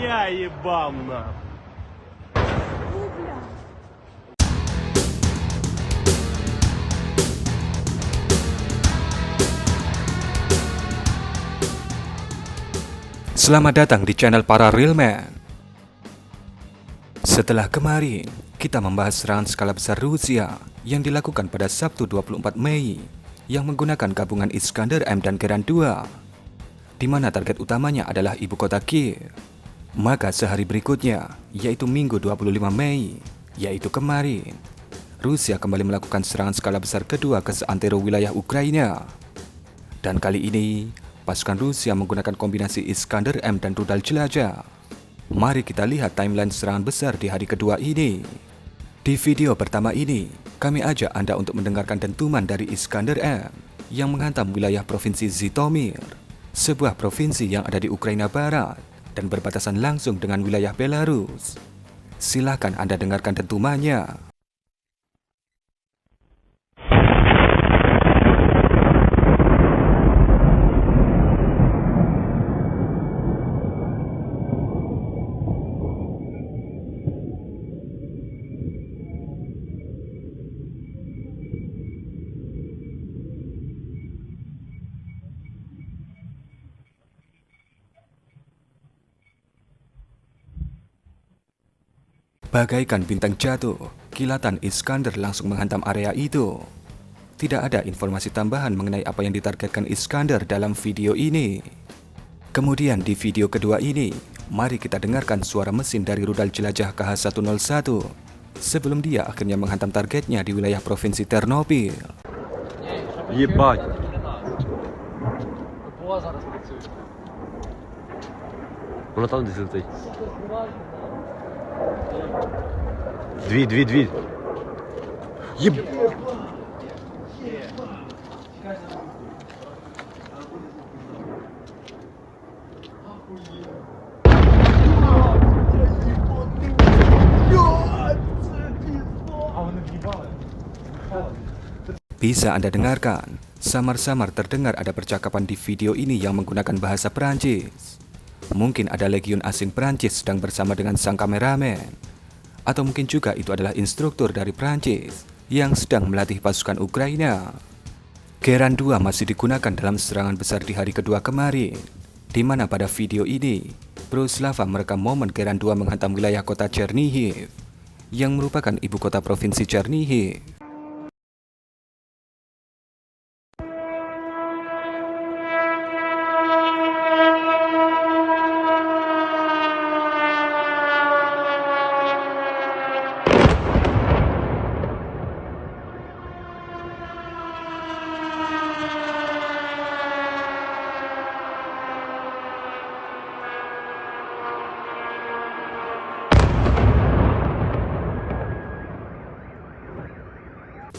Я ебал нахуй. Selamat datang di channel para Real Man. Setelah kemarin, kita membahas serangan skala besar Rusia yang dilakukan pada Sabtu 24 Mei yang menggunakan gabungan Iskander M dan Geran 2, di mana target utamanya adalah ibu kota Kiev. Maka sehari berikutnya, yaitu Minggu 25 Mei, yaitu kemarin, Rusia kembali melakukan serangan skala besar kedua ke seantero wilayah Ukraina. Dan kali ini, pasukan Rusia menggunakan kombinasi Iskander M dan rudal jelajah. Mari kita lihat timeline serangan besar di hari kedua ini. Di video pertama ini, kami ajak Anda untuk mendengarkan dentuman dari Iskander M yang menghantam wilayah provinsi Zhytomyr, sebuah provinsi yang ada di Ukraina Barat dan berbatasan langsung dengan wilayah Belarus. Silakan Anda dengarkan dentumannya. Bagaikan bintang jatuh, kilatan Iskander langsung menghantam area itu. Tidak ada informasi tambahan mengenai apa yang ditargetkan Iskander dalam video ini. Kemudian di video kedua ini, mari kita dengarkan suara mesin dari rudal jelajah KH-101 sebelum dia akhirnya menghantam targetnya di wilayah provinsi Ternopil. Ебать. Вона там десь летить. Дві. Єб... Bisa Anda dengarkan, samar-samar terdengar ada percakapan di video ini yang menggunakan bahasa Perancis. Mungkin ada legiun asing Prancis sedang bersama dengan sang kameramen. Atau mungkin juga itu adalah instruktur dari Prancis yang sedang melatih pasukan Ukraina. Geran 2 masih digunakan dalam serangan besar di hari kedua kemarin, di mana pada video ini, Broslava merekam momen Geran 2 menghantam wilayah kota Chernihiv, yang merupakan ibu kota provinsi Chernihiv.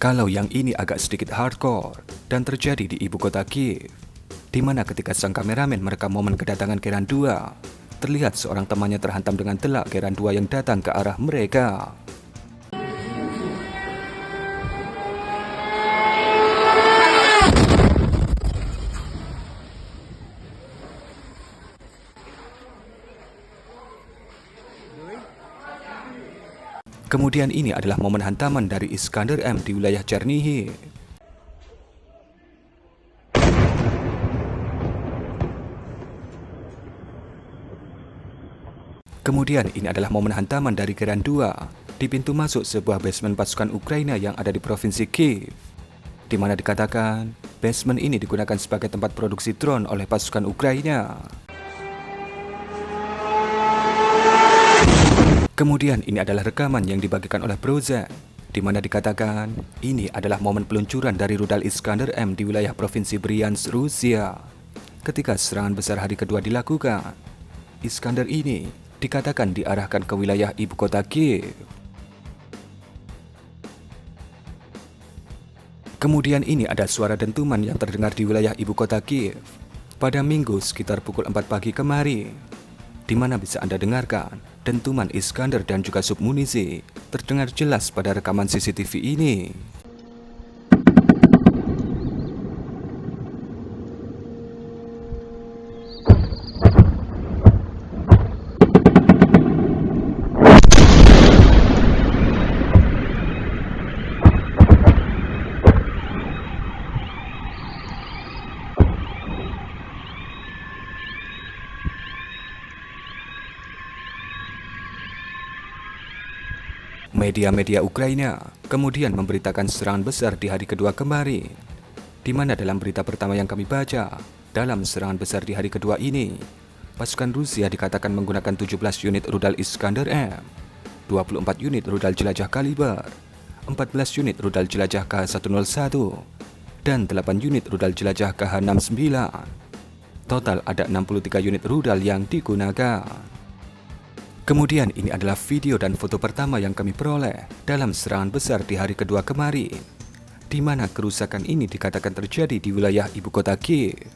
Kalau yang ini agak sedikit hardcore dan terjadi di ibu kota Kiev, di mana ketika sang kameramen merekam momen kedatangan Geran 2, terlihat seorang temannya terhantam dengan telak Geran 2 yang datang ke arah mereka. Kemudian ini adalah momen hantaman dari Iskander M di wilayah Chernihiv. Kemudian ini adalah momen hantaman dari Geran 2 di pintu masuk sebuah basement pasukan Ukraina yang ada di provinsi Kiev, di mana dikatakan basement ini digunakan sebagai tempat produksi drone oleh pasukan Ukraina. Kemudian ini adalah rekaman yang dibagikan oleh Broza, di mana dikatakan ini adalah momen peluncuran dari rudal Iskander M di wilayah provinsi Bryansk, Rusia. Ketika serangan besar hari kedua dilakukan, Iskander ini dikatakan diarahkan ke wilayah ibu kota Kiev. Kemudian ini ada suara dentuman yang terdengar di wilayah ibu kota Kiev pada Minggu sekitar pukul 4 pagi kemarin, di mana bisa Anda dengarkan dentuman Iskander dan juga submunisi terdengar jelas pada rekaman CCTV ini. Media-media Ukraina kemudian memberitakan serangan besar di hari kedua kemarin, di mana dalam berita pertama yang kami baca, dalam serangan besar di hari kedua ini, pasukan Rusia dikatakan menggunakan 17 unit rudal Iskander M, 24 unit rudal jelajah Kaliber, 14 unit rudal jelajah KH-101, dan 8 unit rudal jelajah KH-69. Total ada 63 unit rudal yang digunakan. Kemudian ini adalah video dan foto pertama yang kami peroleh dalam serangan besar di hari kedua kemarin, di mana kerusakan ini dikatakan terjadi di wilayah ibu kota Kiev.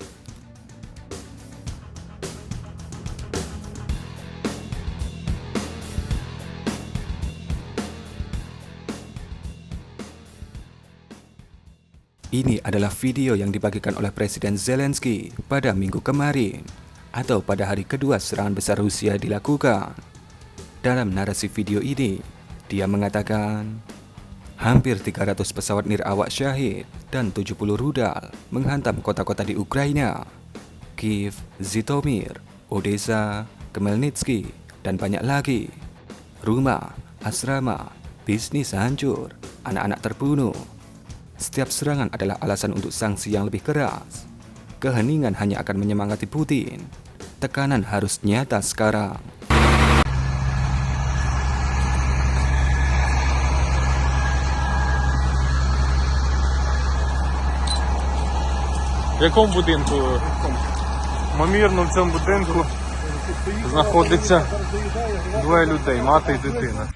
Ini adalah video yang dibagikan oleh Presiden Zelensky pada minggu kemarin, atau pada hari kedua serangan besar Rusia dilakukan. Dalam narasi video ini, dia mengatakan, hampir 300 pesawat nirawak syahid dan 70 rudal menghantam kota-kota di Ukraina, Kiev, Zhytomyr, Odessa, Khmelnytskyi, dan banyak lagi. Rumah, asrama, bisnis hancur, anak-anak terbunuh. Setiap serangan adalah alasan untuk sanksi yang lebih keras. Keheningan hanya akan menyemangati Putin. Tekanan harus nyata sekarang. В якому будинку? Ймовірно, в цьому будинку знаходиться двоє людей, мати і дитина.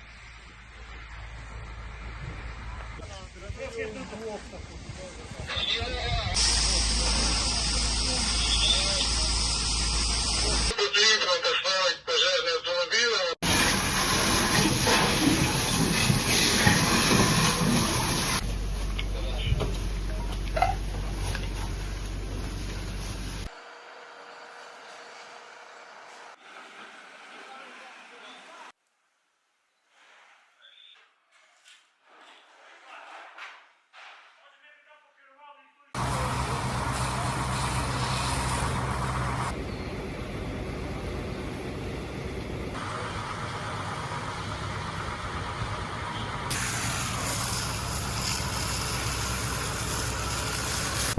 Потрібно поставити пожежний автомобіль.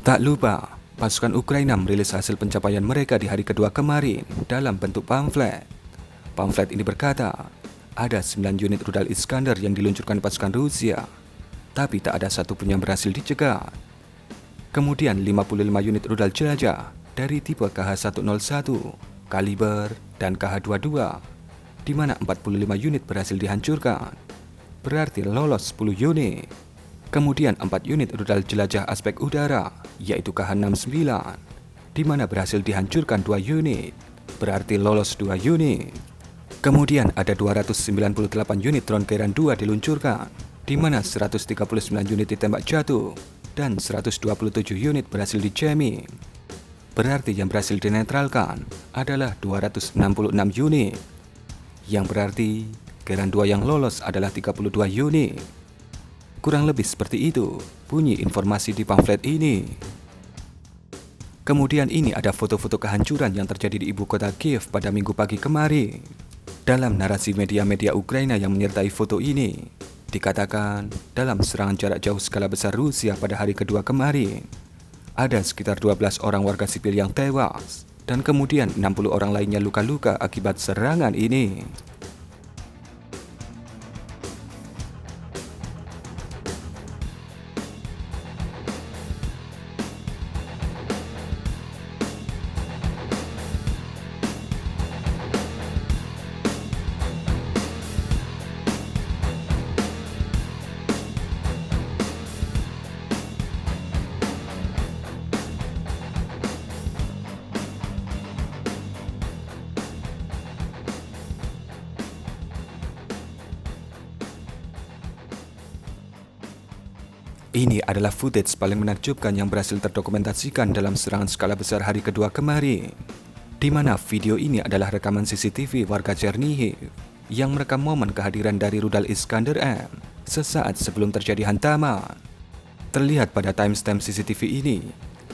Tak lupa, pasukan Ukraina merilis hasil pencapaian mereka di hari kedua kemarin dalam bentuk pamflet. Pamflet ini berkata, ada 9 unit rudal Iskander yang diluncurkan pasukan Rusia, tapi tak ada satu pun yang berhasil dicegat. Kemudian 55 unit rudal jelajah dari tipe KH-101, Kaliber, dan KH-22, di mana 45 unit berhasil dihancurkan. Berarti lolos 10 unit. Kemudian 4 unit rudal jelajah aspek udara, yaitu KH-69, di mana berhasil dihancurkan 2 unit, berarti lolos 2 unit. Kemudian ada 298 unit drone Kairan 2 diluncurkan, di mana 139 unit ditembak jatuh, dan 127 unit berhasil di-jamming. Berarti yang berhasil dinetralkan adalah 266 unit, yang berarti Kairan 2 yang lolos adalah 32 unit. Kurang lebih seperti itu bunyi informasi di pamflet ini. Kemudian ini ada foto-foto kehancuran yang terjadi di ibu kota Kiev pada minggu pagi kemarin. Dalam narasi media-media Ukraina yang menyertai foto ini, dikatakan dalam serangan jarak jauh skala besar Rusia pada hari kedua kemarin, ada sekitar 12 orang warga sipil yang tewas, dan kemudian 60 orang lainnya luka-luka akibat serangan ini. Ini adalah footage paling menakjubkan yang berhasil terdokumentasikan dalam serangan skala besar hari kedua kemarin, di mana video ini adalah rekaman CCTV warga Chernihiv yang merekam momen kehadiran dari rudal Iskander M sesaat sebelum terjadi hantaman. Terlihat pada timestamp CCTV ini,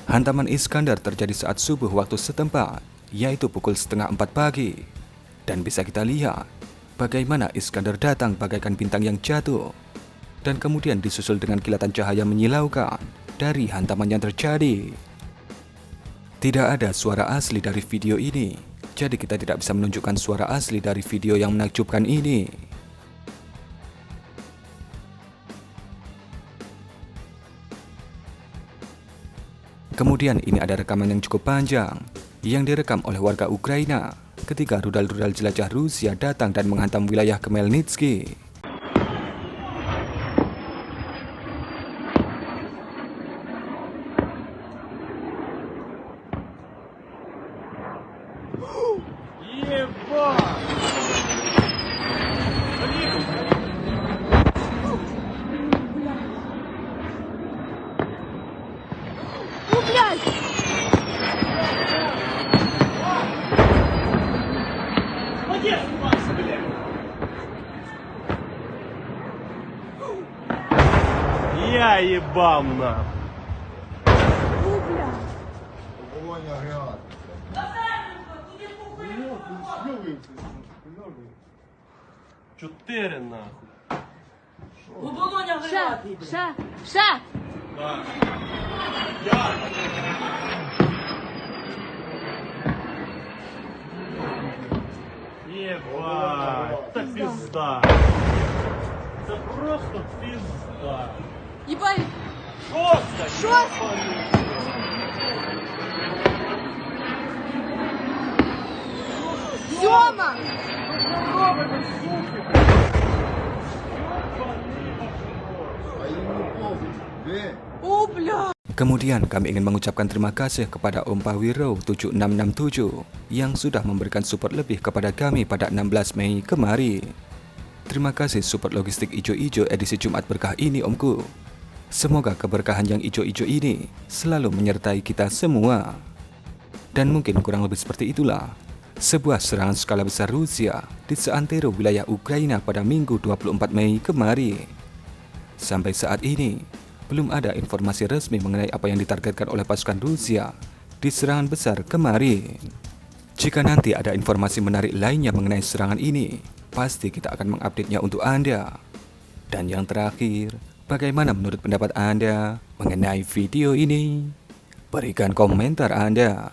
hantaman Iskander terjadi saat subuh waktu setempat, yaitu pukul 3:30 pagi. Dan bisa kita lihat, bagaimana Iskandar datang bagaikan bintang yang jatuh, dan kemudian disusul dengan kilatan cahaya menyilaukan dari hantaman yang terjadi. Tidak ada suara asli dari video ini, jadi kita tidak bisa menunjukkan suara asli dari video yang menakjubkan ini. Kemudian ini ada rekaman yang cukup panjang yang direkam oleh warga Ukraina ketika rudal-rudal jelajah Rusia datang dan menghantam wilayah Khmelnytskyi. Я ебал нахуй. Чотири нахуй. Ша! Ебать, це пізда. Це просто пізда. Ебать! Що? Сёма! Oh, bля! Kemudian kami ingin mengucapkan terima kasih kepada Om Pawiro 7667 yang sudah memberikan support lebih kepada kami pada 16 Mei kemarin. Terima kasih support logistik ijo-ijo edisi Jumat berkah ini Omku. Semoga keberkahan yang ijo-ijo ini selalu menyertai kita semua. Dan mungkin kurang lebih seperti itulah sebuah serangan skala besar Rusia di seantero wilayah Ukraina pada Minggu 24 Mei kemarin. Sampai saat ini belum ada informasi resmi mengenai apa yang ditargetkan oleh pasukan Rusia di serangan besar kemarin. Jika nanti ada informasi menarik lainnya mengenai serangan ini, pasti kita akan mengupdate-nya untuk Anda. Dan yang terakhir, bagaimana menurut pendapat Anda mengenai video ini? Berikan komentar Anda.